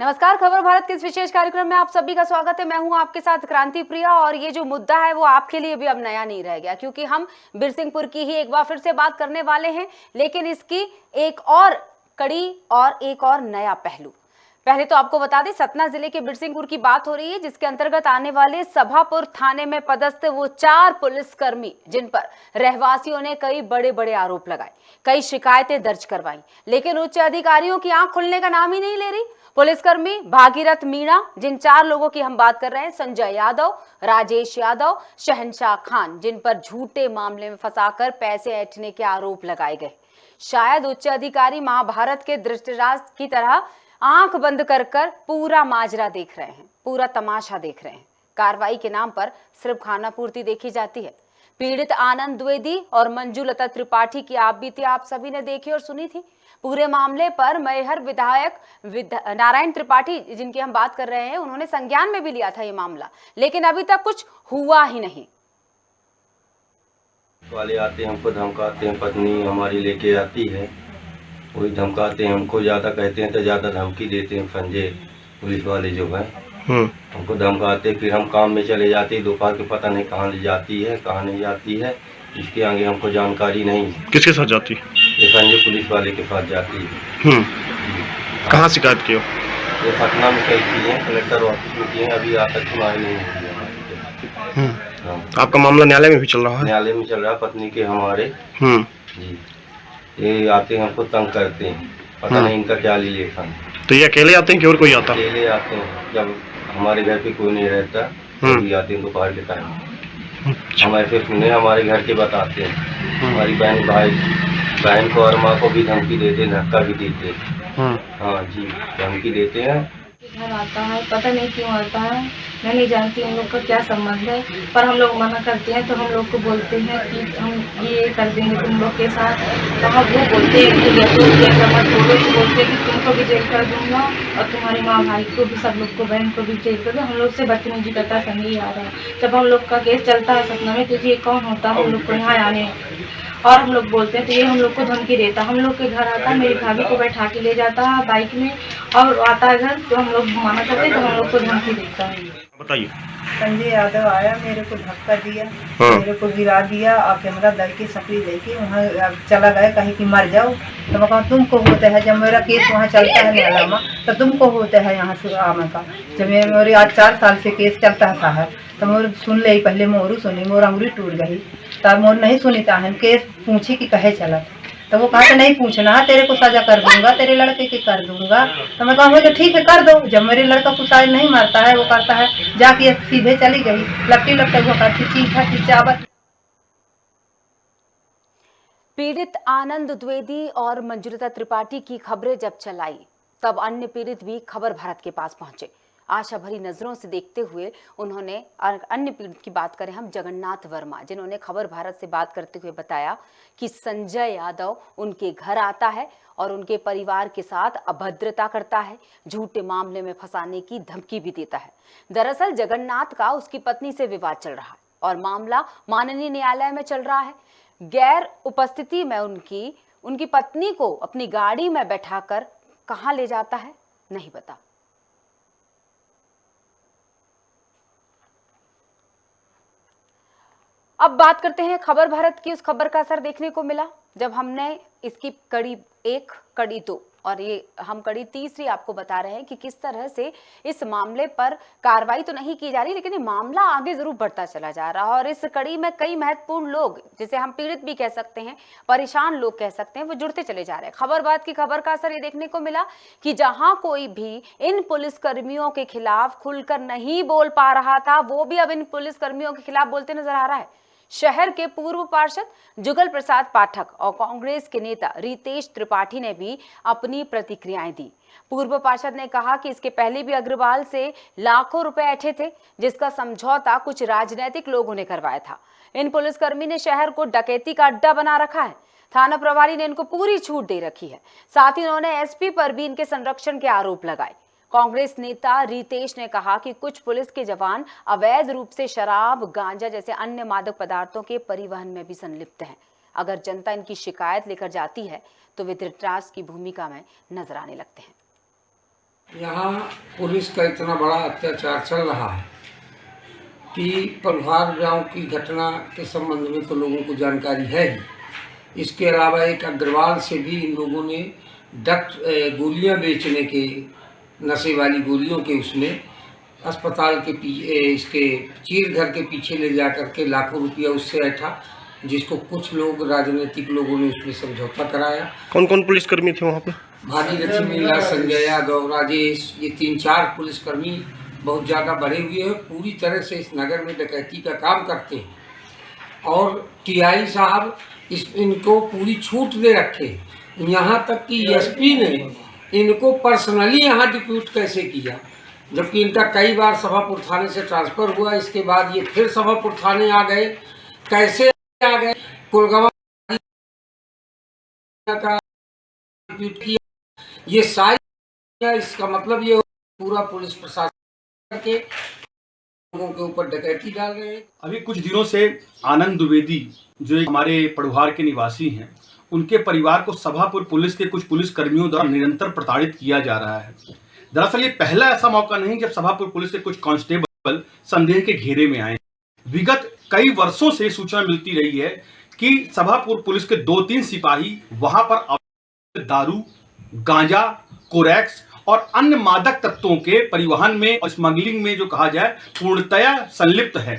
नमस्कार, खबर भारत के इस विशेष कार्यक्रम में आप सभी का स्वागत है। मैं हूं आपके साथ क्रांति प्रिया और ये जो मुद्दा है वो आपके लिए भी अब नया नहीं रह गया, क्योंकि हम बिरसिंहपुर की ही एक बार फिर से बात करने वाले हैं, लेकिन इसकी एक और कड़ी और एक और नया पहलू। पहले तो आपको बता दें, सतना जिले के बिरसिंहपुर की बात हो रही है, जिसके अंतर्गत आने वाले सभापुर थाने में पदस्थ वो 4 पुलिसकर्मी, जिन पर रहवासियों ने कई बड़े बड़े आरोप लगाए, कई शिकायतें दर्ज करवाई, लेकिन उच्च अधिकारियों की आंख खुलने का नाम ही नहीं ले रही। पुलिसकर्मी भागीरथ मीणा, जिन 4 लोगों की हम बात कर रहे हैं, संजय यादव, राजेश यादव, शहनशाह खान, जिन पर झूठे मामले में फंसाकर पैसे ऐंठने के आरोप लगाए गए। शायद उच्च अधिकारी महाभारत के धृतराष्ट्र की तरह आंख बंद कर पूरा माजरा देख रहे हैं, पूरा तमाशा देख रहे हैं। कार्रवाई के नाम पर सिर्फ खाना पूर्ति देखी जाती है। पीड़ित आनंद द्विवेदी और मंजुलता त्रिपाठी की आप बीती आप सभी ने देखी और सुनी थी। पूरे मामले पर मैहर विधायक नारायण त्रिपाठी, जिनकी हम बात कर रहे हैं, उन्होंने संज्ञान में भी लिया था ये मामला, लेकिन अभी तक कुछ हुआ ही नहीं। वाले आते हैं, हमको धमकाते हैं, पत्नी हमारी लेके आती है, वही धमकाते हैं हमको, ज़्यादा कहते हैं तो ज़्यादा धमकी देते हैं। संजय पुलिस वाले जो है हमको धमकाते, फिर हम काम में चले जाते हैं। दोपहर के पता नहीं कहाँ ले जाती है, कहाँ नहीं जाती है, इसके आगे हमको जानकारी नहीं। किसके साथ जाती? ये संजय पुलिस वाले के साथ जाती है। कहाँ शिकायत की हो? ये पटना में कई की है, कलेक्टर ऑफिस में की है, अभी आज तक सुनाई नहीं हुई है। हाँ। आपका मामला न्यायालय में भी चल रहा है? न्यायालय में चल रहा है, पत्नी के हमारे जी। ये आते हैं, हमको तंग करते हैं, पता नहीं इनका क्या रिलेशन। तो ये अकेले आते हैं कि और कोई आता? अकेले आते हैं, जब हमारे घर पे कोई नहीं रहता तभी आते हैं दोपहर के टाइम। हम ऐसे सुने, हमारे घर के बताते हैं। हमारी बहन को और माँ को भी धमकी देते, धक्का भी देते। हाँ जी, धमकी देते हैं। घर आता है, पता नहीं क्यों आता है, मैं नहीं जानती उन लोग का क्या संबंध है, पर हम लोग मना करते हैं तो हम लोग को बोलते हैं कि हम ये कर देंगे तुम लोग के साथ। तो हम वो बोलते हैं कि ऐसा मत बोलो, तो बोलते हैं कि तुमको भी जेल कर दूंगा और तुम्हारी माँ भाई को भी, सब लोग को, बहन को भी जेल कर दो। हम लोग से बदतमीजी करता संजय यादव। जब हम लोग का केस चलता है सतना में, तो ये कौन होता है हम लोग को यहाँ आने, और हम लोग बोलते हैं तो ये हम लोग को धमकी देता। हम लोग के घर आता, मेरी भाभी को बैठा के ले जाता है बाइक में और आता है घर, तो हम लोग मना करते हैं तो हम लोग को धमकी देता है। बताइए। संजय यादव आया, मेरे को धक्का दिया, मेरे को गिरा दिया और कैमरा दे के सकरी दे के वहाँ चला गया, कहीं कि मर जाओ। तो मैं कहा तुमको होता है, जब मेरा केस वहाँ चलता है न्यायालय में, तो तुमको होता है यहाँ से आने का। जब मेरे आज 4 साल से केस चलता है साहब, तो मोर सुन ले, पहले मोरू सुनी, मोर अंगुरी टूट गई, तब मोर नहीं सुनी था हम केस पूछी कि कहे चला, तो वो कहा कि नहीं पूछना है, तेरे को सजा कर दूंगा, तेरे लड़के की कर दूंगा। तो मैं कहा तो ठीक है कर दो। जब मेरे लड़का को शायद नहीं मारता है, वो करता है, जाके सीधे चली गई, लपटी लपटे वो करती चीखा चावत। पीड़ित आनंद द्विवेदी और मंजुलता त्रिपाठी की खबरें जब चलाई, तब अन्य पीड़ित भी खबर भारत के पास पहुंचे। आशा भरी नजरों से देखते हुए उन्होंने, अन्य पीड़ित की बात करें हम, जगन्नाथ वर्मा, जिन्होंने खबर भारत से बात करते हुए बताया कि संजय यादव उनके घर आता है और उनके परिवार के साथ अभद्रता करता है, झूठे मामले में फंसाने की धमकी भी देता है। दरअसल जगन्नाथ का उसकी पत्नी से विवाद चल रहा है और मामला माननीय न्यायालय में चल रहा है। गैर उपस्थिति में उनकी पत्नी को अपनी गाड़ी में बैठाकर कहां ले जाता है नहीं पता। अब बात करते हैं खबर भारत की उस खबर का असर देखने को मिला जब हमने इसकी कड़ी 1, कड़ी 2 और ये हम कड़ी 3 आपको बता रहे हैं कि किस तरह से इस मामले पर कार्रवाई तो नहीं की जा रही, लेकिन ये मामला आगे जरूर बढ़ता चला जा रहा है। और इस कड़ी में कई महत्वपूर्ण लोग, जिसे हम पीड़ित भी कह सकते हैं, परेशान लोग कह सकते हैं, वो जुड़ते चले जा रहे हैं। खबर बात की खबर का असर ये देखने को मिला कि जहां कोई भी इन पुलिसकर्मियों के खिलाफ खुलकर नहीं बोल पा रहा था, वो भी अब इन पुलिसकर्मियों के खिलाफ बोलते नजर आ रहा है। शहर के पूर्व पार्षद जुगल प्रसाद पाठक और कांग्रेस के नेता रितेश त्रिपाठी ने भी अपनी प्रतिक्रियाएं दी। पूर्व पार्षद ने कहा कि इसके पहले भी अग्रवाल से लाखों रुपए ऐंठे थे, जिसका समझौता कुछ राजनीतिक लोगों ने करवाया था। इन पुलिसकर्मी ने शहर को डकैती का अड्डा बना रखा है। थाना प्रभारी ने इनको पूरी छूट दे रखी है। साथ ही उन्होंने एसपी पर भी इनके संरक्षण के आरोप लगाए। कांग्रेस नेता रितेश ने कहा कि कुछ पुलिस के जवान अवैध रूप से शराब, गांजा जैसे अन्य मादक पदार्थों के परिवहन में भी संलिप्त हैं। अगर जनता इनकी शिकायत लेकर जाती है तो वे धृतराष्ट्र की भूमिका में नजर आने लगते हैं। यहाँ पुलिस का इतना बड़ा अत्याचार चल रहा है कि प्रभार गांव की घटना के संबंध में तो लोगों को जानकारी है ही। इसके अलावा एक अग्रवाल से भी इन लोगों ने गोलियां बेचने के, नशे वाली गोलियों के उसमें अस्पताल के पीछे, इसके चीर घर के पीछे ले जा करके लाखों रुपया उससे ऐठा, जिसको कुछ लोग राजनीतिक लोगों ने उसमें समझौता कराया। कौन कौन पुलिसकर्मी थे वहाँ पे? भागीरथी मीना, संजया, गौ, राजेश, ये 3-4 पुलिसकर्मी बहुत ज़्यादा बढ़े हुए हैं। पूरी तरह से इस नगर में डकैती का काम करते हैं और टीआई साहब इनको पूरी छूट दे रखे। यहाँ तक कि एसपी ने इनको पर्सनली यहाँ डिप्यूट कैसे किया, जबकि इनका कई बार सभापुर थाने से ट्रांसफ़र हुआ। इसके बाद ये फिर सभापुर थाने आ गए। कैसे आ गए? कुलगांव का डिप्यूट किया। ये सारी, इसका मतलब ये पूरा पुलिस प्रशासन के लोगों के ऊपर डकैती डाल रहे हैं। अभी कुछ दिनों से आनंद द्विवेदी, जो एक हमारे पड़ुहार के निवासी हैं, उनके परिवार को सभापुर पुलिस के कुछ पुलिस कर्मियों द्वारा निरंतर प्रताड़ित किया जा रहा है। दरअसल ये पहला ऐसा मौका नहीं जब सभापुर पुलिस के कुछ कांस्टेबल संदेह के घेरे में आए। विगत कई वर्षों से सूचना मिलती रही है कि सभापुर पुलिस के 2-3 सिपाही वहां पर दारू, गांजा, कोरैक्स और अन्य मादक तत्वों के परिवहन में और स्मगलिंग में, जो कहा जाए, पूर्णतया संलिप्त है।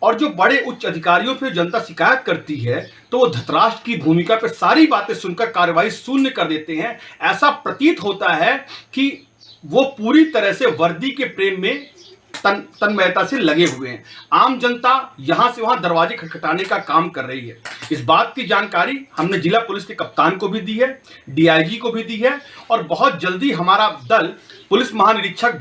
और जो बड़े उच्च अधिकारियों पर जनता शिकायत करती है तो वो धृतराष्ट्र की भूमिका पर सारी बातें सुनकर कार्रवाई शून्य कर देते हैं। ऐसा प्रतीत होता है कि वो पूरी तरह से वर्दी के प्रेम में तन्मयता से लगे हुए हैं। आम जनता यहां से वहां दरवाजे खटखटाने का काम कर रही है। इस बात की जानकारी हमने जिला पुलिस के कप्तान को भी दी है, डीआईजी को भी दी है और बहुत जल्दी हमारा दल पुलिस महानिरीक्षक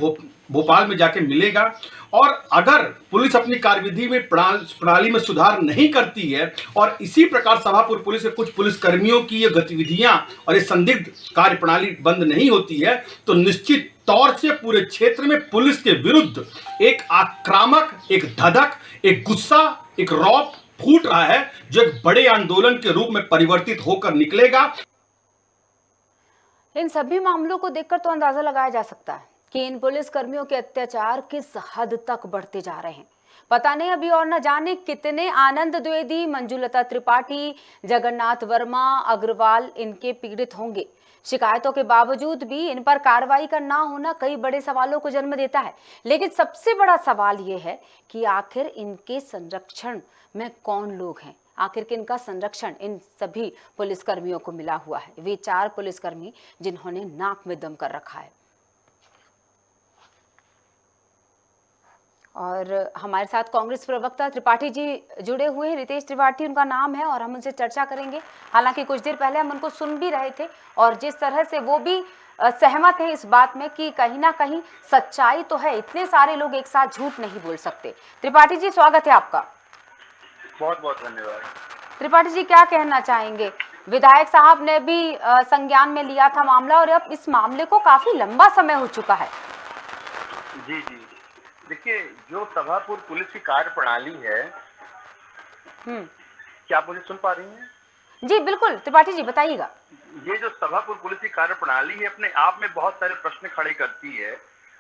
भोपाल में जाके मिलेगा। और अगर पुलिस अपनी कार्यविधि में प्रणाली में सुधार नहीं करती है और इसी प्रकार सभापुर पुलिस के कुछ पुलिसकर्मियों की ये गतिविधियां और ये संदिग्ध कार्य प्रणाली बंद नहीं होती है तो निश्चित तौर से पूरे क्षेत्र में पुलिस के विरुद्ध एक आक्रामक, एक धधक, एक गुस्सा, एक रौब फूट रहा है, जो एक बड़े आंदोलन के रूप में परिवर्तित होकर निकलेगा। इन सभी मामलों को देखकर तो अंदाजा लगाया जा सकता है कि इन पुलिस कर्मियों के अत्याचार किस हद तक बढ़ते जा रहे हैं। पता नहीं अभी और न जाने कितने आनंद द्विवेदी, मंजुलता त्रिपाठी, जगन्नाथ वर्मा, अग्रवाल इनके पीड़ित होंगे। शिकायतों के बावजूद भी इन पर कार्रवाई का ना होना कई बड़े सवालों को जन्म देता है। लेकिन सबसे बड़ा सवाल यह है कि आखिर इनके संरक्षण में कौन लोग हैं, आखिर किनका संरक्षण इन सभी पुलिसकर्मियों को मिला हुआ है। वे 4 पुलिसकर्मी जिन्होंने नाक में दम कर रखा है। और हमारे साथ कांग्रेस प्रवक्ता त्रिपाठी जी जुड़े हुए हैं, रितेश त्रिपाठी उनका नाम है, और हम उनसे चर्चा करेंगे। हालांकि कुछ देर पहले हम उनको सुन भी रहे थे और जिस तरह से वो भी सहमत हैं इस बात में कि कहीं ना कहीं सच्चाई तो है, इतने सारे लोग एक साथ झूठ नहीं बोल सकते। त्रिपाठी जी, स्वागत है आपका। बहुत बहुत धन्यवाद। त्रिपाठी जी, क्या कहना चाहेंगे? विधायक साहब ने भी संज्ञान में लिया था मामला और अब इस मामले को काफी लंबा समय हो चुका है। जी जी, देखिए, जो सभापुर पुलिस की कार्य प्रणाली है, क्या आप मुझे सुन पा रही हैं? जी बिल्कुल, त्रिपाठी जी बताइएगा। ये जो सभापुर पुलिस की कार्य प्रणाली है अपने आप में बहुत सारे प्रश्न खड़े करती है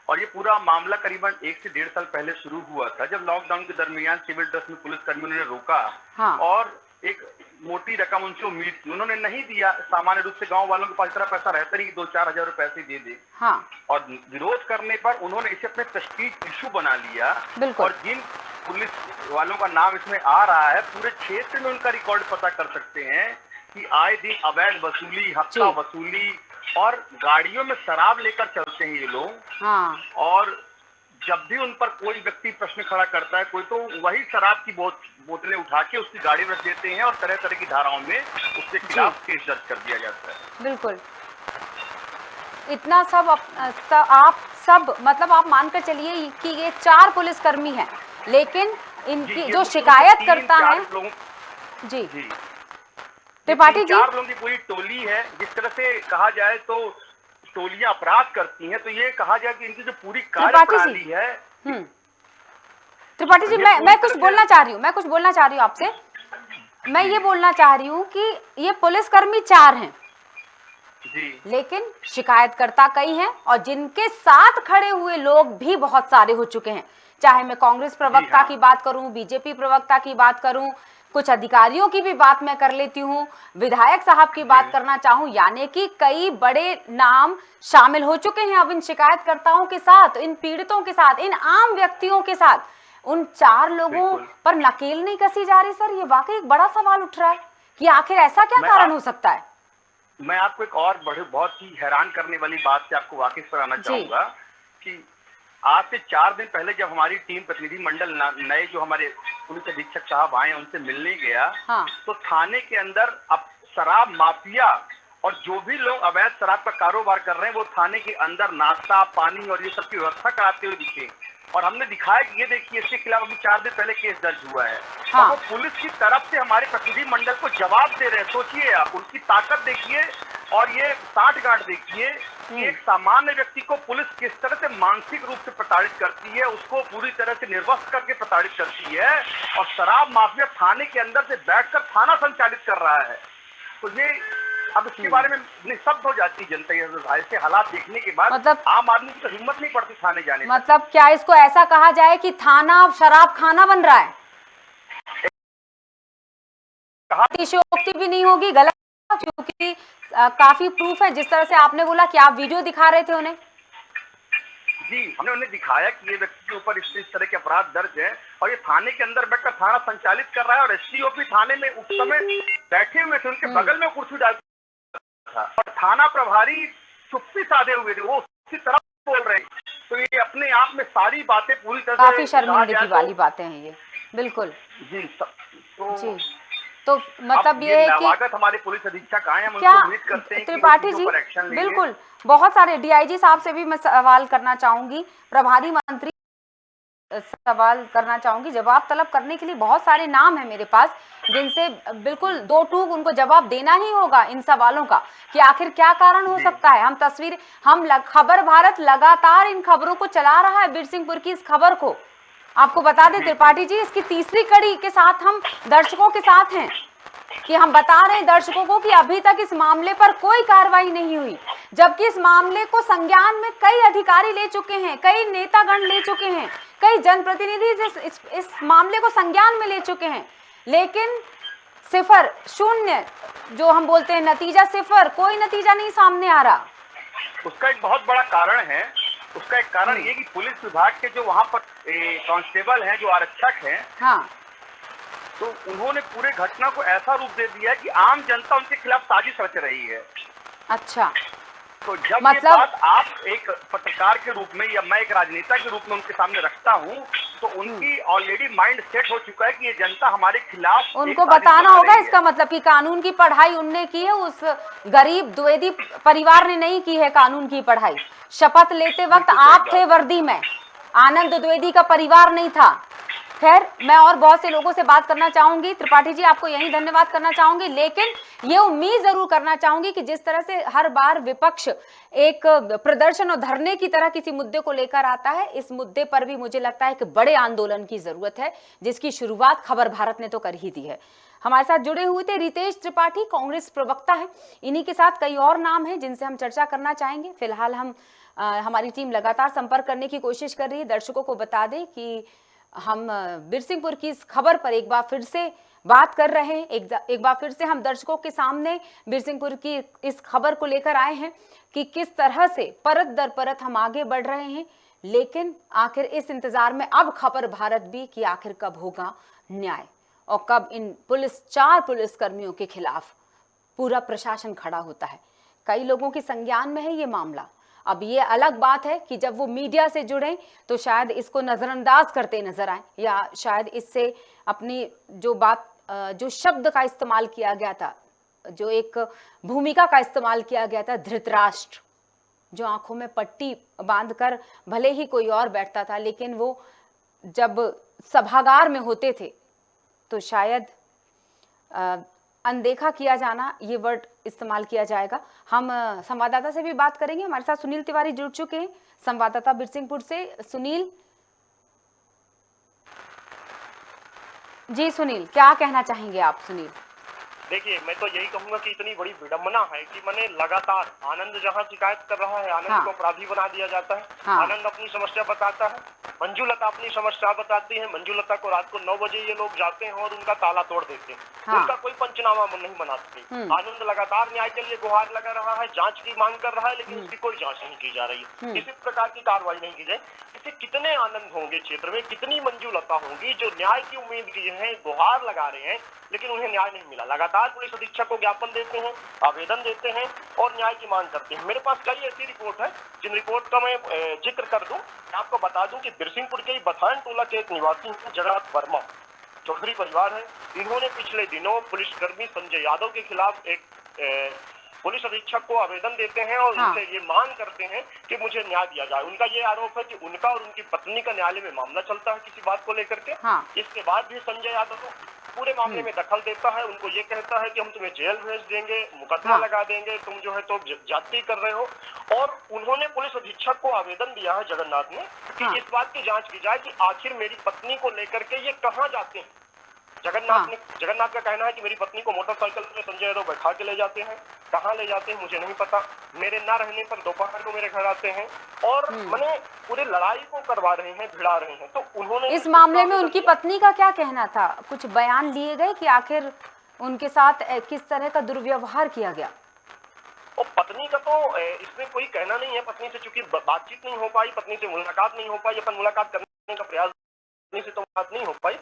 और ये पूरा मामला करीबन 1 से 1.5 साल पहले शुरू हुआ था, जब लॉकडाउन के दरमियान सिविल ड्रेस में पुलिस कर्मियों ने रोका। हाँ। और एक मोटी रकम उनसे उम्मीद थी, उन्होंने नहीं दिया। सामान्य रूप से गांव वालों के पास इतना पैसा रहता नहीं, 2-4 हजार रुपए पैसे दे दे। हाँ। और विरोध करने पर उन्होंने इसे अपने प्रेस्टीज इशू बना लिया। और जिन पुलिस वालों का नाम इसमें आ रहा है, पूरे क्षेत्र में उनका रिकॉर्ड पता कर सकते हैं कि आए दिन अवैध वसूली, हफ्ता वसूली और गाड़ियों में शराब लेकर चलते हैं ये लोग। हाँ। और जब भी उन पर कोई व्यक्ति प्रश्न खड़ा करता है कोई, तो वही शराब की बोतलें उठा के उसकी गाड़ी में रख देते हैं और तरह तरह की धाराओं में उसके खिलाफ केस दर्ज कर दिया जाता है। बिल्कुल, इतना सब आप सब मतलब आप मानकर चलिए कि ये 4 पुलिसकर्मी हैं, लेकिन इनकी जो शिकायत करता है जी त्रिपाठी जी, 4 लोगों की पूरी टोली है। जिस तरह से कहा जाए तो टोलियां अपराध करती हैं, तो ये कहा जाए कि इनकी जो पूरी कार्य प्रणाली है। त्रिपाठी जी, मैं कुछ बोलना चाह रही हूँ, आपसे। मैं ये बोलना चाह रही हूँ कि ये पुलिसकर्मी 4 हैं, जी। लेकिन शिकायतकर्ता कई हैं और जिनके साथ खड़े हुए लोग भी बहुत सारे हो चुके हैं। चाहे मैं कांग्रेस प्रवक्ता हाँ। की बात करूं, बीजेपी प्रवक्ता की बात करूं, कुछ अधिकारियों की भी बात मैं कर लेती हूं, विधायक साहब की बात करना चाहूं, यानी कि कई बड़े नाम शामिल हो चुके हैं अब इन शिकायतकर्ताओं के साथ, इन पीड़ितों के साथ, इन आम व्यक्तियों के साथ। उन 4 लोगों पर नकेल नहीं कसी जा रही। सर, ये वाकई एक बड़ा सवाल उठ रहा है कि आखिर ऐसा क्या कारण हो सकता है। मैं आपको एक और बहुत ही हैरान करने वाली बात से आपको वाकिफ कराना चाहूंगा कि आज से 4 दिन पहले जब हमारी टीम प्रतिनिधिमंडल नए जो हमारे पुलिस अधीक्षक साहब आए उनसे मिलने गया, तो थाने के अंदर अब शराब माफिया और जो भी लोग अवैध शराब का कारोबार कर रहे हैं वो थाने के अंदर नाश्ता पानी और ये सब की व्यवस्था कराते हुए दिखे। और हमने दिखाया कि ये देखिए इसके खिलाफ अभी 4 दिन पहले केस दर्ज हुआ है। हाँ। और वो पुलिस की तरफ से हमारे प्रतिनिधिमंडल को जवाब दे रहे हैं। सोचिए आप, उनकी ताकत देखिए और ये साठगांठ देखिए कि एक सामान्य व्यक्ति को पुलिस किस तरह से मानसिक रूप से प्रताड़ित करती है, उसको पूरी तरह से निर्वस्त्र करके प्रताड़ित करती है और शराब माफिया थाने के अंदर से बैठकर थाना संचालित कर रहा है। तो ये अब इसके बारे में निस्तब्ध हो जाती है जनता। ऐसे हालात देखने के बाद मतलब आम आदमी की तो हिम्मत नहीं पड़ती थाने जाने। मतलब क्या इसको ऐसा कहा जाए कि थाना अब शराब खाना बन रहा है? अतिशयोक्ति भी नहीं होगी, गलत, क्योंकि काफी प्रूफ है। जिस तरह से आपने बोला कि आप वीडियो दिखा रहे थे उन्हें। जी, हमने उन्हें दिखाया कि ये व्यक्ति के ऊपर इस तरह के अपराध दर्ज है और ये थाने के अंदर बैठकर थाना संचालित कर रहा है और एसडीओपी थाने में उस समय बैठे हुए थे, उनके बगल में कुर्सी डाल था और थाना प्रभारी चुप्पी साधे हुए थे, वो उसकी तरफ बोल रहे हैं। तो ये अपने आप में सारी बातें पूरी तरह से काफी शर्मिंदगी वाली बातें हैं ये, बिल्कुल जी। तो मतलब ये है कि हमारे पुलिस अधीक्षक आए, हम क्या उम्मीद करते हैं त्रिपाठी जी, बिल्कुल, बहुत सारे डीआईजी साहब से भी मैं सवाल करना चाहूंगी, प्रभारी मंत्री सवाल करना चाहूंगी। जवाब तलब करने के लिए बहुत सारे नाम है मेरे पास जिनसे बिल्कुल दो टूक उनको जवाब देना ही होगा इन सवालों का कि आखिर क्या कारण हो सकता है। खबर भारत लगातार इन खबरों को चला रहा है, बिरसिंहपुर की इस खबर को। आपको बता दें त्रिपाठी जी, इसकी तीसरी कड़ी के साथ हम दर्शकों के साथ हैं कि हम बता रहे हैं दर्शकों को कि अभी तक इस मामले पर कोई कार्रवाई नहीं हुई, जबकि इस मामले को संज्ञान में कई अधिकारी ले चुके हैं, कई नेतागण ले चुके हैं, कई जनप्रतिनिधि इस मामले को संज्ञान में ले चुके हैं, लेकिन सिफर, शून्य, जो हम बोलते हैं नतीजा सिफर, कोई नतीजा नहीं सामने आ रहा। उसका एक बहुत बड़ा कारण है, उसका एक कारण ये कि पुलिस विभाग के जो वहाँ पर कांस्टेबल हैं, जो आरक्षक हैं, हाँ, तो उन्होंने पूरे घटना को ऐसा रूप दे दिया कि आम जनता उनके खिलाफ साजिश रच रही है। अच्छा, तो जब मतलब ये बात आप एक पत्रकार के रूप में या मैं एक राजनेता के रूप में उनके सामने रखता हूं, तो उनकी ऑलरेडी माइंड सेट हो चुका है कि ये जनता हमारे खिलाफ, उनको बताना होगा इसका मतलब कि कानून की पढ़ाई उनने की है, उस गरीब द्विवेदी परिवार ने नहीं की है कानून की पढ़ाई। शपथ लेते वक्त आप थे वर्दी में, आनंद द्विवेदी का परिवार नहीं था। खैर, मैं और बहुत से लोगों से बात करना चाहूंगी। त्रिपाठी जी, आपको यही धन्यवाद करना चाहूंगी, लेकिन ये उम्मीद जरूर करना चाहूंगी कि जिस तरह से हर बार विपक्ष एक प्रदर्शन और धरने की तरह किसी मुद्दे को लेकर आता है, इस मुद्दे पर भी मुझे लगता है कि बड़े आंदोलन की जरूरत है, जिसकी शुरुआत खबर भारत ने तो कर ही दी है। हमारे साथ जुड़े हुए थे रितेश त्रिपाठी, कांग्रेस प्रवक्ता है। इन्हीं के साथ कई और नाम हैं जिनसे हम चर्चा करना चाहेंगे। फिलहाल हमारी टीम लगातार संपर्क करने की कोशिश कर रही है। दर्शकों को बता दें कि हम बिरसिंहपुर की इस खबर पर एक बार फिर से बात कर रहे हैं। एक बार फिर से हम दर्शकों के सामने बिरसिंहपुर की इस खबर को लेकर आए हैं कि किस तरह से परत दर परत हम आगे बढ़ रहे हैं, लेकिन आखिर इस इंतजार में अब खबर भारत भी कि आखिर कब होगा न्याय और कब इन 4 पुलिसकर्मियों के खिलाफ पूरा प्रशासन खड़ा होता है। कई लोगों के संज्ञान में है ये मामला। अब ये अलग बात है कि जब वो मीडिया से जुड़े तो शायद इसको नजरअंदाज करते नजर आए, या शायद इससे अपनी जो शब्द का इस्तेमाल किया गया था, जो एक भूमिका का इस्तेमाल किया गया था, धृतराष्ट्र, जो आंखों में पट्टी बांधकर भले ही कोई और बैठता था, लेकिन वो जब सभागार में होते थे तो शायद अनदेखा किया जाना, ये वर्ड इस्तेमाल किया जाएगा। हम संवाददाता से भी बात करेंगे। हमारे साथ सुनील तिवारी जुड़ चुके हैं, संवाददाता बिरसिंहपुर से। सुनील जी, सुनील, क्या कहना चाहेंगे आप? सुनील, देखिए, मैं तो यही कहूंगा कि इतनी बड़ी विडंबना है कि मैंने लगातार आनंद जहां शिकायत कर रहा है, आनंद को अपराधी बना दिया जाता है। आनंद अपनी समस्या बताता है, मंजुलता अपनी समस्या बताती है। मंजुलता को रात को 9 बजे ये लोग जाते हैं और उनका ताला तोड़ देते हैं। उनका कोई पंचनामा नहीं बनाते। आनंद लगातार न्याय के लिए गुहार लगा रहा है, जांच की मांग कर रहा है, लेकिन उसकी कोई जांच नहीं की जा रही है। किसी प्रकार की कार्रवाई नहीं की जाए। ऐसे कितने आनंद होंगे क्षेत्र में, कितनी मंजुलता होंगी जो न्याय की उम्मीद किए हैं, गुहार लगा रहे हैं, लेकिन उन्हें न्याय नहीं मिला। लगातार पुलिस अधीक्षक को ज्ञापन देते हैं, आवेदन देते हैं और न्याय की मांग करते हैं। मेरे पास कई ऐसी रिपोर्ट है जिन रिपोर्ट का मैं जिक्र कर दूं। मैं आपको बता दूं कि बिरसिंहपुर के बथान टोला के एक निवासी हैं जगन्नाथ वर्मा, चौधरी परिवार है। इन्होंने पिछले दिनों पुलिसकर्मी संजय यादव के खिलाफ एक पुलिस अधीक्षक को आवेदन देते हैं और उनसे ये मांग करते हैं कि मुझे न्याय दिया जाए। उनका ये आरोप है कि उनका और उनकी पत्नी का न्यायालय में मामला चलता है किसी बात को लेकर के। इसके बाद भी संजय यादव पूरे मामले में दखल देता है, उनको ये कहता है कि हम तुम्हें जेल भेज देंगे, मुकदमा लगा देंगे, तुम जो है तो जाति कर रहे हो। और उन्होंने पुलिस अधीक्षक को आवेदन दिया है जगन्नाथ ने कि इस बात की जांच की जाए कि आखिर मेरी पत्नी को लेकर के ये कहाँ जाते हैं। जगन्नाथ का कहना है कि मेरी पत्नी को मोटरसाइकिल में संजय यादव बैठा के ले जाते हैं, कहाँ ले जाते हैं मुझे नहीं पता। मेरे ना रहने पर दोपहर को मेरे घर आते हैं और मैंने पूरे लड़ाई को करवा रहे हैं, भिड़ा रहे हैं। तो उन्होंने इस मामले में उनकी पत्नी का क्या कहना था? कुछ बयान लिए गए कि आखिर उनके साथ किस तरह का दुर्व्यवहार किया गया? और पत्नी का तो इसमें कोई कहना नहीं है। पत्नी से चूंकि बातचीत नहीं हो पाई, पत्नी से मुलाकात नहीं हो पाई, अपन मुलाकात करने का प्रयास से तो बात नहीं हो पाई।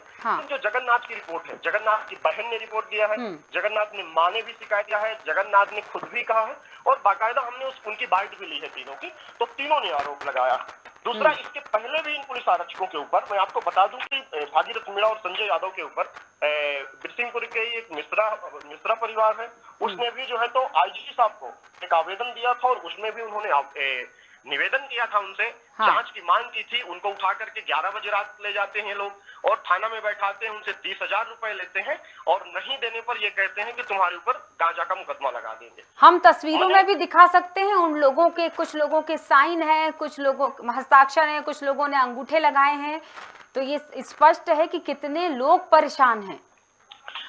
जो जगन्नाथ की रिपोर्ट है, जगन्नाथ की बहन ने रिपोर्ट दिया है, जगन्नाथ ने मां ने भी शिकायत किया है, जगन्नाथ ने खुद भी कहा है और बाकायदा हमने उनकी बाइट भी ली है तीनों की। तो तीनों ने आरोप लगाया। दूसरा, इसके पहले भी इन पुलिस आरक्षकों के ऊपर मैं आपको बता दूं कि भागीरथ मीणा और संजय यादव के ऊपर बिरसिंहपुर के एक मिश्रा परिवार है, उसने भी जो है तो आईजी साहब को एक आवेदन दिया था और उसमें भी उन्होंने निवेदन किया था उनसे, जांच की मांग की थी। उनको उठा करके 11 बजे रात ले जाते हैं लोग और थाना में बैठाते हैं, उनसे 30,000 रुपए लेते हैं और नहीं देने पर ये कहते हैं कि तुम्हारे ऊपर गांजा का मुकदमा लगा देंगे। हम तस्वीरों में भी दिखा सकते हैं उन लोगों के, कुछ लोगों के साइन हैं, कुछ लोगों हस्ताक्षर हैं, कुछ लोगों ने अंगूठे लगाए हैं। तो ये स्पष्ट है कि कितने लोग परेशान हैं।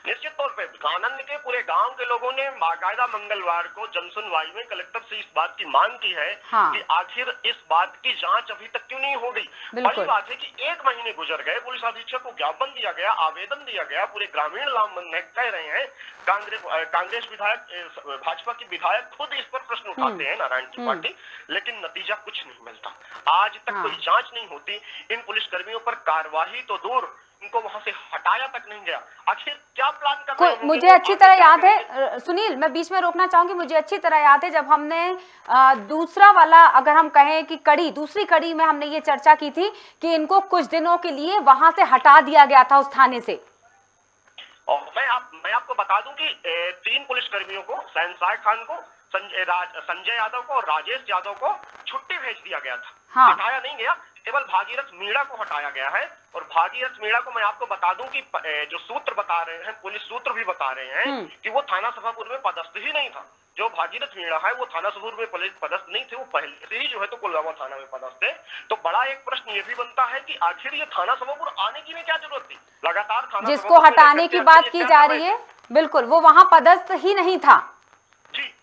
निश्चित तौर पे आनंद के पूरे गांव के लोगों ने बाकायदा मंगलवार को जनसुनवाई में कलेक्टर से इस बात की मांग की है कि आखिर इस बात की जांच अभी तक क्यों नहीं हो गई। बड़ी बात है कि 1 महीने गुजर गए, पुलिस अधीक्षक को ज्ञापन दिया गया, आवेदन दिया गया, पूरे ग्रामीण लाभ कह रहे हैं। कांग्रेस विधायक, भाजपा की विधायक खुद इस पर प्रश्न उठाते हैं, नारायण त्रिपाठी, लेकिन नतीजा कुछ नहीं मिलता। आज तक कोई जांच नहीं होती। इन पुलिसकर्मियों पर कार्रवाई तो दूर, इनको वहां से हटाया तक नहीं गया। आखिर क्या प्लान कर रहे हैं? मुझे अच्छी तरह याद है सुनील, मैं बीच में रोकना चाहूंगी, मुझे अच्छी तरह याद है जब हमने दूसरा वाला, अगर हम कहें कि दूसरी कड़ी में हमने ये चर्चा की थी कि इनको कुछ दिनों के लिए वहां से हटा दिया गया था उस थाने से। और मैं आपको बता दूं कि 3 पुलिसकर्मियों को, शहनशाह खान को, संजय यादव को और राजेश यादव को छुट्टी भेज दिया गया था। हटाया नहीं गया, केवल भागीरथ मीणा को हटाया गया है। और भागीरथ मीणा को मैं आपको बता दूं कि जो सूत्र बता रहे हैं, पुलिस सूत्र भी बता रहे हैं कि वो थाना सभापुर में पदस्थ ही नहीं था। जो भागीरथ मीणा है वो थाना सभापुर में पदस्थ नहीं थे, वो पहले से ही जो है तो कोलगांव थाना में पदस्थ थे। तो बड़ा एक प्रश्न ये भी बनता है कि आखिर ये थाना सभापुर आने की क्या जरूरत थी? लगातार थाना जिसको हटाने की बात की जा रही है, बिल्कुल वो वहां पदस्थ ही नहीं था। जी।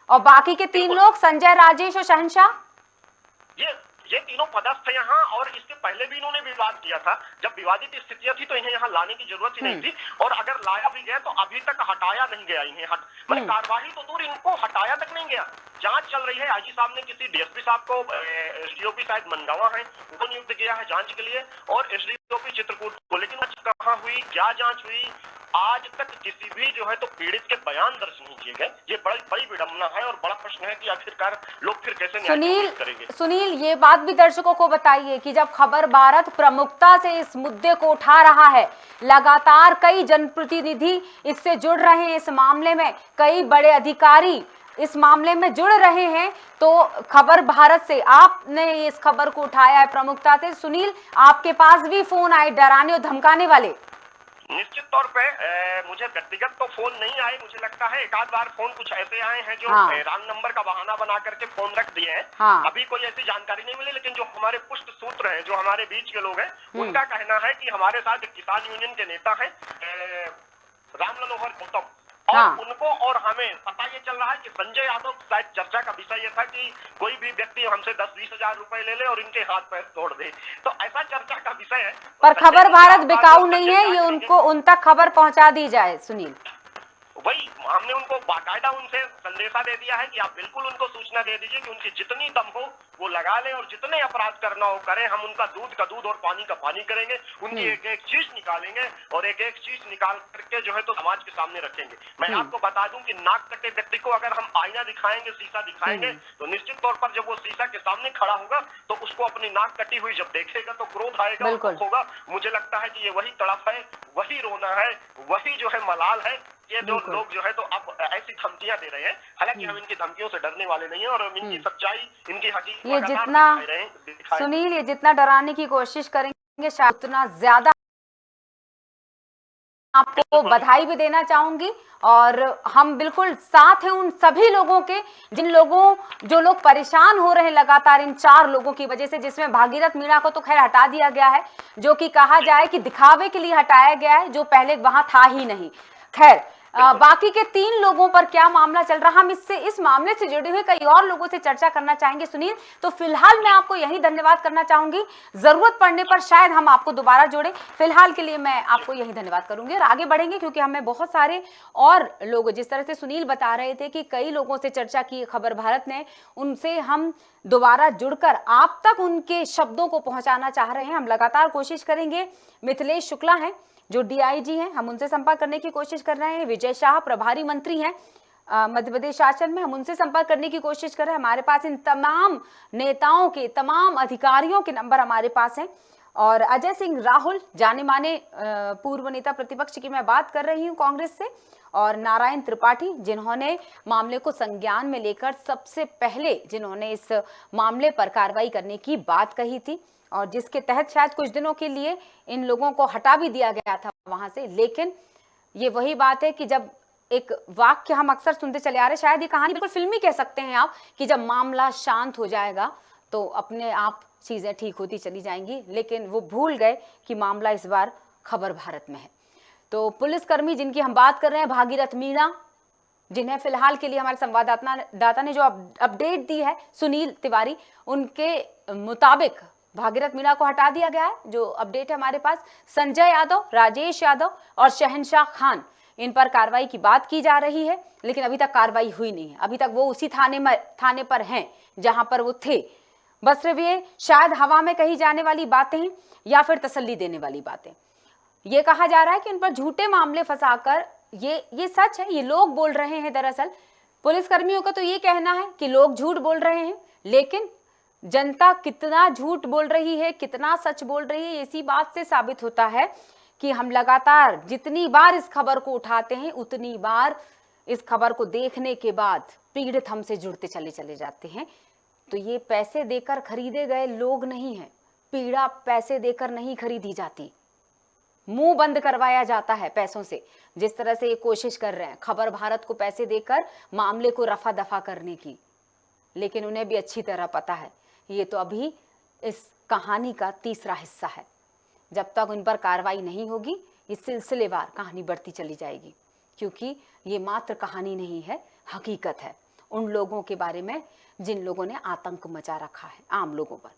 और बाकी के 3 लोग, संजय, राजेश और शहनशाह, ये तीनों पदस्थ है यहाँ। और इसके पहले भी इन्होंने विवाद किया था। जब विवादित स्थितियां थी तो इन्हें यहाँ लाने की जरूरत ही नहीं थी। और अगर लाया भी गया तो अभी तक हटाया नहीं गया इन्हें। मतलब कार्रवाई तो दूर, इनको हटाया तक नहीं गया। जांच चल रही है। आईजी साहब ने किसी डीएसपी साहब को, एसडीओपी शायद मनगावा है, उनको नियुक्त किया है जांच के लिए, और एसडीओपी चित्रकूट को। लेकिन कहाँ हुई, क्या जांच हुई, आज तक किसी भी जो है तो पीड़ित के बयान दर्ज नहीं किए गए। ये बड़ी विडंबना है और बड़ा प्रश्न है कि आखिरकार लोग फिर कैसे न्याय करेंगे। सुनील, ये बात भी दर्शकों को बताइए कि जब खबर भारत प्रमुखता से इस मुद्दे को उठा रहा है, लगातार कई जनप्रतिनिधि इससे जुड़ रहे हैं, इस मामले में कई बड़े अधिकारी इस मामले में जुड़ रहे हैं, तो खबर भारत से आपने इस खबर को उठाया है प्रमुखता से। सुनील, आपके पास भी फोन आए डराने और धमकाने वाले? निश्चित तौर पे मुझे व्यक्तिगत तो फोन नहीं आए। मुझे लगता है एक आध बार फोन कुछ ऐसे आए हैं जो रॉन्ग नंबर का बहाना बना करके फोन रख दिए हैं। अभी कोई ऐसी जानकारी नहीं मिली। लेकिन जो हमारे पुष्ट सूत्र हैं, जो हमारे बीच के लोग हैं, उनका कहना है कि हमारे साथ एक किसान यूनियन के नेता हैं राम मनोहर गौतम, और हाँ। उनको और हमें पता ये चल रहा है कि संजय यादव शायद चर्चा का विषय ये था कि कोई भी व्यक्ति हमसे 10-20 हजार रुपए ले ले और इनके हाथ पैर तोड़ दे, तो ऐसा चर्चा का विषय है। पर खबर भारत बिकाऊ नहीं है, ये उनको उन तक खबर पहुंचा दी जाए। सुनील, वही हमने उनको बाकायदा उनसे संदेशा दे दिया है कि आप बिल्कुल उनको सूचना दे दीजिए कि उनकी जितनी दम हो वो लगा लें और जितने अपराध करना हो करें। हम उनका दूध का दूध और पानी का पानी करेंगे, उनकी एक एक चीज निकालेंगे और एक एक चीज निकाल करके जो है तो समाज के सामने रखेंगे। मैं आपको बता दूं कि नाक कटे व्यक्ति को अगर हम आईना दिखाएंगे, शीशा दिखाएंगे, तो निश्चित तौर पर जब वो शीशा के सामने खड़ा होगा तो उसको अपनी नाक कटी हुई जब देखेगा तो क्रोध आएगा, दुख होगा। मुझे लगता है कि ये वही तड़प है, वही रोना है, वही जो है मलाल है। ये जो लोग जो है तो अब ऐसी धमकियां दे रहे हैं, हालांकि हम इनकी धमकियों से डरने वाले नहीं है और हम इनकी सच्चाई, इनकी हकीकत ये जितना सुनील, ये जितना डराने की कोशिश करेंगे शायद उतना ज्यादा। आपको बधाई भी देना चाहूंगी और हम बिल्कुल साथ हैं उन सभी लोगों के जो लोग परेशान हो रहे हैं लगातार इन 4 लोगों की वजह से, जिसमें भागीरथ मीणा को तो खैर हटा दिया गया है, जो कि कहा जाए कि दिखावे के लिए हटाया गया है, जो पहले वहां था ही नहीं। खैर बाकी के 3 लोगों पर क्या मामला चल रहा, हम इस मामले से जुड़े हुए कई और लोगों से चर्चा करना चाहेंगे सुनील। तो फिलहाल मैं आपको यही धन्यवाद करना चाहूंगी, जरूरत पड़ने पर शायद हम आपको दोबारा जोड़ें। फिलहाल के लिए मैं आपको यही धन्यवाद करूंगी और आगे बढ़ेंगे क्योंकि हमें बहुत सारे और लोग, जिस तरह से सुनील बता रहे थे कि कई लोगों से चर्चा की खबर भारत ने, उनसे हम दोबारा जुड़कर आप तक उनके शब्दों को पहुंचाना चाह रहे हैं। हम लगातार कोशिश करेंगे। मिथिलेश शुक्ला हैं जो डीआईजी हैं, हम उनसे संपर्क करने की कोशिश कर रहे हैं। विजय शाह प्रभारी मंत्री हैं मध्य प्रदेश शासन में, हम उनसे संपर्क करने की कोशिश कर रहे हैं। हमारे पास इन तमाम नेताओं के, तमाम अधिकारियों के नंबर हमारे पास हैं। और अजय सिंह राहुल, जाने माने पूर्व नेता प्रतिपक्ष की मैं बात कर रही हूँ कांग्रेस से, और नारायण त्रिपाठी, जिन्होंने मामले को संज्ञान में लेकर सबसे पहले जिन्होंने इस मामले पर कार्रवाई करने की बात कही थी और जिसके तहत शायद कुछ दिनों के लिए इन लोगों को हटा भी दिया गया था वहां से। लेकिन ये वही बात है कि जब एक वाक्य हम अक्सर सुनते चले आ रहे, शायद ये कहानी बिल्कुल फिल्मी कह सकते हैं आप, कि जब मामला शांत हो जाएगा तो अपने आप चीजें ठीक होती चली जाएंगी। लेकिन वो भूल गए कि मामला इस बार खबर भारत में है। तो पुलिसकर्मी जिनकी हम बात कर रहे हैं, भागीरथ मीणा, जिन्हें फिलहाल के लिए हमारे संवाददाता ने जो अपडेट दी है सुनील तिवारी, उनके मुताबिक भागीरथ मीणा को हटा दिया गया है। जो अपडेट है हमारे पास, संजय यादव, राजेश यादव और शहनशाह खान, इन पर कार्रवाई की बात की जा रही है, लेकिन अभी तक कार्रवाई हुई नहीं है। अभी तक वो उसी थाने पर हैं जहां पर वो थे। बस ये शायद हवा में कही जाने वाली बातें हैं या फिर तसल्ली देने वाली बातें। ये कहा जा रहा है कि उन पर झूठे मामले फंसाकर, ये सच है, ये लोग बोल रहे हैं। दरअसल पुलिसकर्मियों का तो ये कहना है कि लोग झूठ बोल रहे हैं, लेकिन जनता कितना झूठ बोल रही है, कितना सच बोल रही है, इसी बात से साबित होता है कि हम लगातार जितनी बार इस खबर को उठाते हैं, उतनी बार इस खबर को देखने के बाद पीड़ित हमसे जुड़ते चले जाते हैं। तो ये पैसे देकर खरीदे गए लोग नहीं हैं, पीड़ा पैसे देकर नहीं खरीदी जाती, मुंह बंद करवाया जाता है पैसों से। जिस तरह से ये कोशिश कर रहे हैं खबर भारत को पैसे देकर मामले को रफा दफा करने की, लेकिन उन्हें भी अच्छी तरह पता है ये तो अभी इस कहानी का तीसरा हिस्सा है। जब तक उन पर कार्रवाई नहीं होगी, ये सिलसिलेवार कहानी बढ़ती चली जाएगी, क्योंकि ये मात्र कहानी नहीं है, हकीकत है उन लोगों के बारे में जिन लोगों ने आतंक मचा रखा है आम लोगों पर।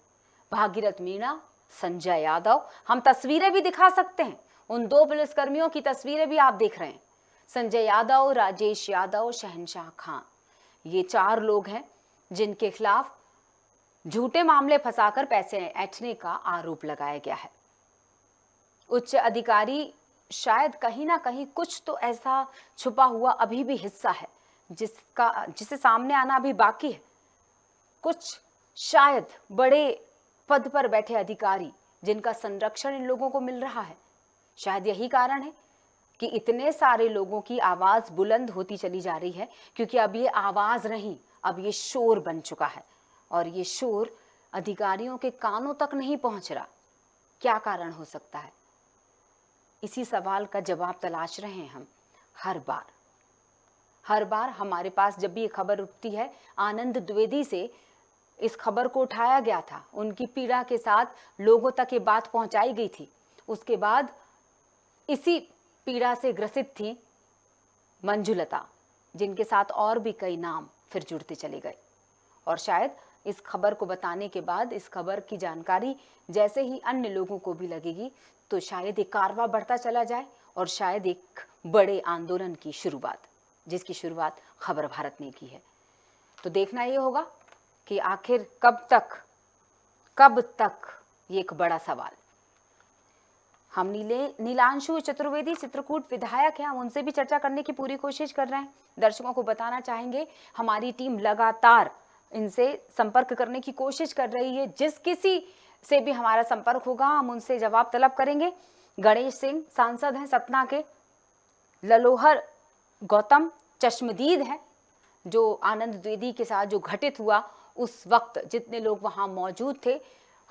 भागीरथ मीणा, संजय यादव, हम तस्वीरें भी दिखा सकते हैं, उन 2 पुलिसकर्मियों की तस्वीरें भी आप देख रहे हैं, संजय यादव, राजेश यादव, शहनशाह खान। ये 4 लोग हैं जिनके खिलाफ झूठे मामले फंसाकर पैसे ऐंठने का आरोप लगाया गया है। उच्च अधिकारी, शायद कहीं ना कहीं कुछ तो ऐसा छुपा हुआ अभी भी हिस्सा है जिसे सामने आना अभी बाकी है। कुछ शायद बड़े पद पर बैठे अधिकारी जिनका संरक्षण इन लोगों को मिल रहा है। शायद यही कारण है कि इतने सारे लोगों की आवाज बुलंद होती चली जा रही है, क्योंकि अब ये आवाज नहीं, अब ये शोर बन चुका है और ये शोर अधिकारियों के कानों तक नहीं पहुंच रहा। क्या कारण हो सकता है? इसी सवाल का जवाब तलाश रहे हैं हम। हर बार हमारे पास जब भी ये खबर उठती है, आनंद द्विवेदी से इस खबर को उठाया गया था, उनकी पीड़ा के साथ लोगों तक ये बात पहुंचाई गई थी। उसके बाद इसी पीड़ा से ग्रसित थी मंजुलता, जिनके साथ और भी कई नाम फिर जुड़ते चले गए। और शायद इस खबर को बताने के बाद, इस खबर की जानकारी जैसे ही अन्य लोगों को भी लगेगी, तो शायद एक कारवां बढ़ता चला जाए और शायद एक बड़े आंदोलन की शुरुआत, जिसकी शुरुआत खबर भारत ने की है। तो देखना ये होगा कि आखिर कब तक ये एक बड़ा सवाल। हम नीलांशु चतुर्वेदी चित्रकूट विधायक हैं, हम उनसे भी चर्चा करने की पूरी कोशिश कर रहे हैं। दर्शकों को बताना चाहेंगे, हमारी टीम लगातार इनसे संपर्क करने की कोशिश कर रही है। जिस किसी से भी हमारा संपर्क होगा, हम उनसे जवाब तलब करेंगे। गणेश सिंह सांसद हैं सतना के, ललोहर गौतम चश्मदीद हैं, जो आनंद द्विवेदी के साथ जो घटित हुआ उस वक्त जितने लोग वहां मौजूद थे,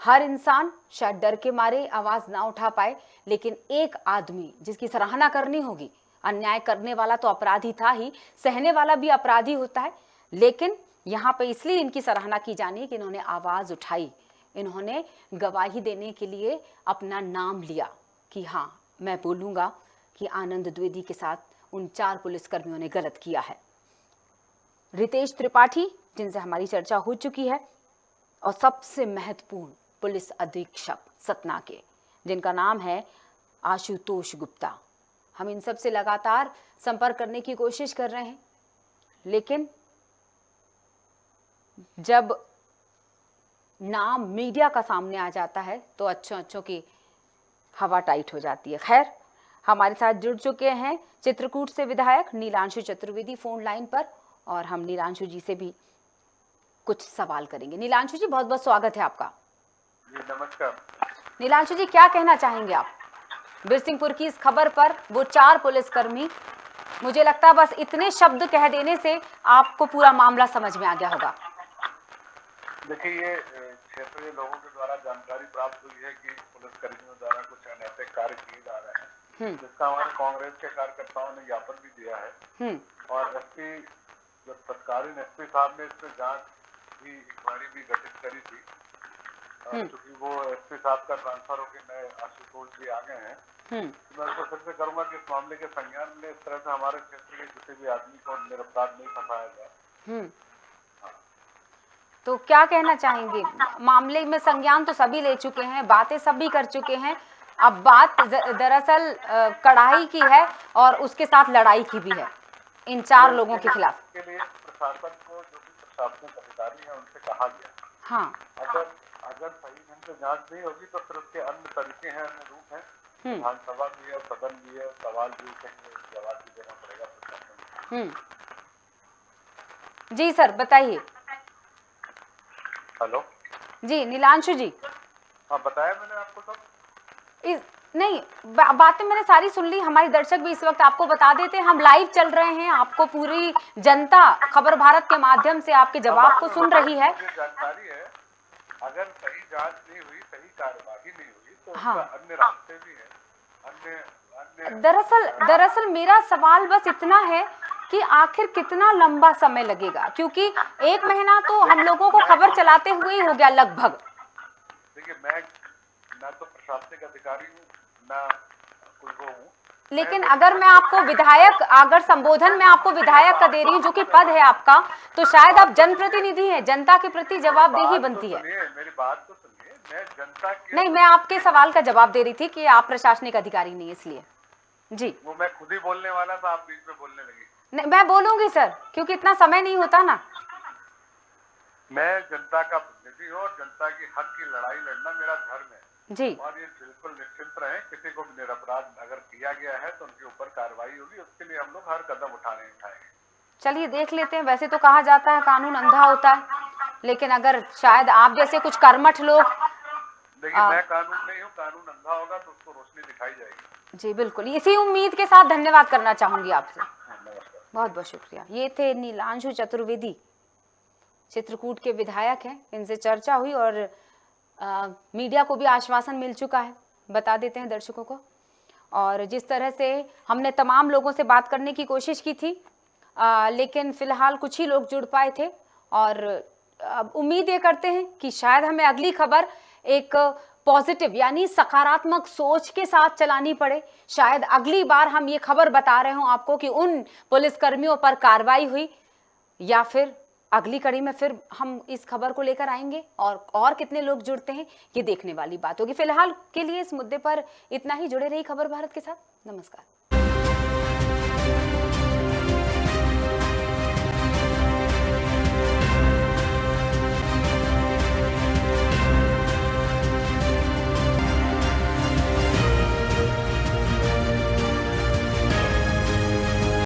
हर इंसान शायद डर के मारे आवाज ना उठा पाए, लेकिन एक आदमी जिसकी सराहना करनी होगी, अन्याय करने वाला तो अपराधी था ही, सहने वाला भी अपराधी होता है, लेकिन यहाँ पे इसलिए इनकी सराहना की जानी कि इन्होंने आवाज उठाई, इन्होंने गवाही देने के लिए अपना नाम लिया कि हाँ, मैं बोलूंगा कि आनंद द्विवेदी के साथ उन 4 पुलिसकर्मियों ने गलत किया है। रितेश त्रिपाठी, जिनसे हमारी चर्चा हो चुकी है, और सबसे महत्वपूर्ण पुलिस अधीक्षक सतना के, जिनका नाम है आशुतोष गुप्ता। हम इन सब से लगातार संपर्क करने की कोशिश कर रहे हैं, लेकिन जब नाम मीडिया का सामने आ जाता है तो अच्छों की हवा टाइट हो जाती है। खैर, हमारे साथ जुड़ चुके हैं चित्रकूट से विधायक नीलांशु चतुर्वेदी फोन लाइन पर, और हम नीलांशु जी से भी कुछ सवाल करेंगे। नीलांशु जी, बहुत बहुत स्वागत है आपका। जी नमस्कार। नीलांशु जी, क्या कहना चाहेंगे आप बिरसिंहपुर की इस खबर पर? वो 4 पुलिसकर्मी, मुझे लगता है बस इतने शब्द कह देने से आपको पूरा मामला समझ में आ गया होगा। देखिए, ये क्षेत्रीय लोगों के द्वारा जानकारी प्राप्त हुई है कि पुलिसकर्मियों द्वारा कुछ अनैतिक कार्य किए जा रहे हैं, जिसका हमारे कांग्रेस के कार्यकर्ताओं ने ज्ञापन भी दिया है, और एसपी जो तत्कालीन एसपी साहब ने इस पर जांच भी इंक्वायरी भी गठित करी थी, क्योंकि वो एसपी साहब का ट्रांसफर होकर नए आशुतोष जी आ गए हैं। तो मैं उसको फिर से करूंगा कि इस मामले के संज्ञान में इस तरह से हमारे क्षेत्र के किसी भी आदमी को निरपराध नहीं फंसाया जाए। तो क्या कहना चाहेंगे? मामले में संज्ञान तो सभी ले चुके हैं, बातें सभी कर चुके हैं, अब बात दरअसल कढ़ाई की है और उसके साथ लड़ाई की भी है इन 4 लोगों के खिलाफ। के लिए प्रशासन को, जो भी प्रशासनिक अधिकारी हैं, उनसे कहा गया, हाँ, अगर सही ढंग से जांच नहीं होगी तो फिर उसके अन्य तरीके हैं, अन्य रूप हैं। विधानसभा भी है, सदन भी है, सवाल भी उठेंगे, जवाब भी देना पड़ेगा प्रशासन को। जी सर, बताइए। हेलो जी नीलांशु जी। हाँ, बताया मैंने आपको सब। नहीं, बातें मैंने सारी सुन ली, हमारे दर्शक भी इस वक्त आपको बता देते हैं, हम लाइव चल रहे हैं, आपको पूरी जनता खबर भारत के माध्यम से आपके जवाब को सुन रही है। जानकारी है, अगर सही जांच नहीं हुई, सही कार्यवाही नहीं हुई, तो हाँ, अन्य रास्ते भी हैं, अन्य दरअसल मेरा सवाल बस इतना है कि आखिर कितना लंबा समय लगेगा, क्योंकि 1 महीना तो हम लोगों को खबर चलाते हुए ही हो गया लगभग। देखिए, मैं ना तो प्रशासनिक अधिकारी हूँ, ना कोई वो हूँ, लेकिन अगर मैं आपको विधायक, अगर संबोधन में आपको विधायक का दे रही हूँ, जो कि पद है आपका, तो शायद आप जनप्रतिनिधि हैं, जनता के प्रति जवाबदेही बनती है। मेरी बात तो सुनिए, मैं जनता के नहीं, मैं आपके सवाल का जवाब दे रही थी कि आप प्रशासनिक अधिकारी नहीं, इसलिए। जी, वो मैं खुद ही बोलने वाला था, आप बीच में बोलने लगी। नहीं, मैं बोलूंगी सर, क्योंकि इतना समय नहीं होता ना। मैं जनता का प्रतिनिधि हूँ और जनता की हक की लड़ाई लड़ना मेरा धर्म है जी, और ये बिल्कुल निश्चिंत रहे, किसी को भी निरपराध अगर किया गया है तो उनके ऊपर कार्रवाई होगी, उसके लिए हम लोग हर कदम उठाएंगे। चलिए देख लेते हैं। वैसे तो कहा जाता है कानून अंधा होता है, लेकिन अगर शायद आप जैसे कुछ कर्मठ लोग, देखिए मैं कानून नहीं हूँ, कानून अंधा होगा तो उसको रोशनी दिखाई जाएगी। जी बिल्कुल, इसी उम्मीद के साथ धन्यवाद करना चाहूंगी आपसे, बहुत बहुत शुक्रिया। ये थे नीलांशु चतुर्वेदी, चित्रकूट के विधायक हैं, इनसे चर्चा हुई और मीडिया को भी आश्वासन मिल चुका है, बता देते हैं दर्शकों को। और जिस तरह से हमने तमाम लोगों से बात करने की कोशिश की थी, लेकिन फिलहाल कुछ ही लोग जुड़ पाए थे, और अब उम्मीद ये करते हैं कि शायद हमें अगली खबर एक पॉजिटिव यानी सकारात्मक सोच के साथ चलानी पड़े। शायद अगली बार हम ये खबर बता रहे हो आपको कि उन पुलिसकर्मियों पर कार्रवाई हुई, या फिर अगली कड़ी में फिर हम इस खबर को लेकर आएंगे और कितने लोग जुड़ते हैं ये देखने वाली बात होगी। फिलहाल के लिए इस मुद्दे पर इतना ही। जुड़े रही खबर भारत के साथ। नमस्कार।